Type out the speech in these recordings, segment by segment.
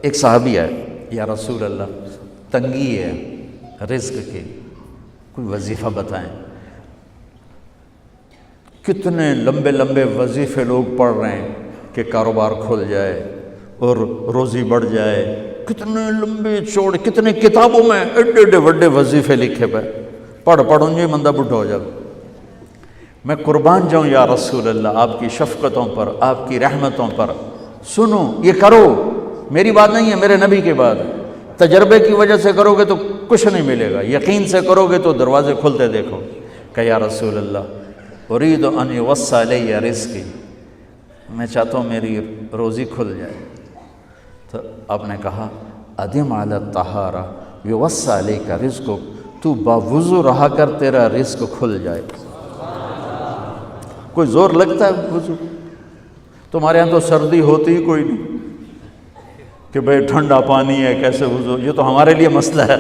ایک صحابی ہے، یا رسول اللہ تنگی ہے رزق کی، کوئی وظیفہ بتائیں۔ کتنے لمبے لمبے وظیفے لوگ پڑھ رہے ہیں کہ کاروبار کھل جائے اور روزی بڑھ جائے، کتنے لمبے چوڑے، کتنے کتابوں میں ایڈے ایڈے بڑے وظیفے لکھے پہ، پڑھوں جو بندہ بڈھا ہو جائے۔ میں قربان جاؤں یا رسول اللہ آپ کی شفقتوں پر، آپ کی رحمتوں پر، سنو یہ کرو، میری بات نہیں ہے، میرے نبی کی بات ہے۔ تجربے کی وجہ سے کرو گے تو کچھ نہیں ملے گا، یقین سے کرو گے تو دروازے کھلتے دیکھو۔ کہ یا رسول اللہ ارید ان یوسع علی رزقی، میں چاہتا ہوں میری روزی کھل جائے۔ تو آپ نے کہا ادم علی الطہارہ یوسع علیک رزقک، تو باوضو رہا کر تیرا رزق کھل جائے۔ کوئی زور لگتا ہے وضو؟ تمہارے ہاں تو سردی ہوتی ہی کوئی نہیں کہ بھئی ٹھنڈا پانی ہے کیسے وضو، یہ تو ہمارے لیے مسئلہ ہے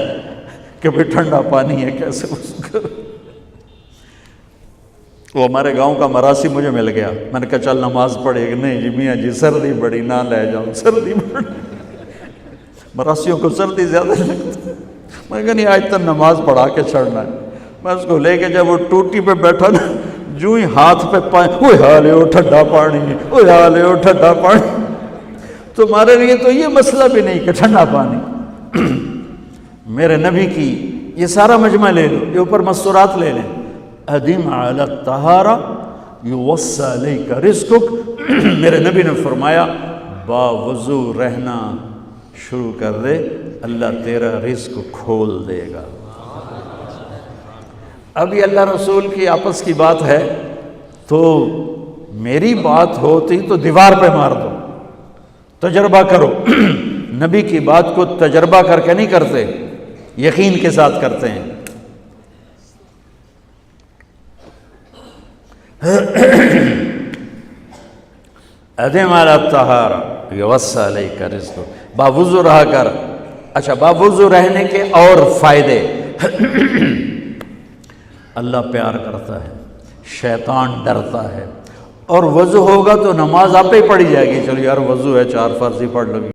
کہ بھئی ٹھنڈا پانی ہے کیسے وضو کرو۔ وہ ہمارے گاؤں کا مراسی مجھے مل گیا، میں نے کہا چل نماز پڑھے گی، نہیں جی میاں جی سردی بڑی نہ لے جاؤں، سردی بڑی، مراسیوں کو سردی زیادہ لگتی ہے۔ میں نے کہا نہیں آج تک نماز پڑھا کے چھڑنا ہے۔ میں اس کو لے کے جب وہ ٹوٹی پہ بیٹھا نا، جو ہی ہاتھ پہ پائیں، اوہ حالے ہو ٹھنڈا پانی، اوہ حالے ہو ٹھنڈا پانی۔ تمہارے لیے تو یہ مسئلہ بھی نہیں کہ ٹھنڈا پانی، میرے نبی کی یہ سارا مجمع لے لو، یہ اوپر مستورات لے لیں۔ ادم علی الطہارہ یوسع علیک رزقک، میرے نبی نے فرمایا باوضو رہنا شروع کر دے، اللہ تیرا رزق کھول دے گا۔ اب یہ اللہ رسول کی آپس کی بات ہے تو میری بات ہوتی تو دیوار پہ مار دو، تجربہ کرو۔ نبی کی بات کو تجربہ کر کے نہیں کرتے، یقین کے ساتھ کرتے ہیں۔ ادم علی الطہارہ یوسع علیک رزقک، باوضو رہا کر۔ اچھا باوضو رہنے کے اور فائدے، اللہ پیار کرتا ہے، شیطان ڈرتا ہے، اور وضو ہوگا تو نماز آپ ہی پڑھی جائے گی، چلو یار وضو ہے 4 فرض ہی پڑھ لو گی۔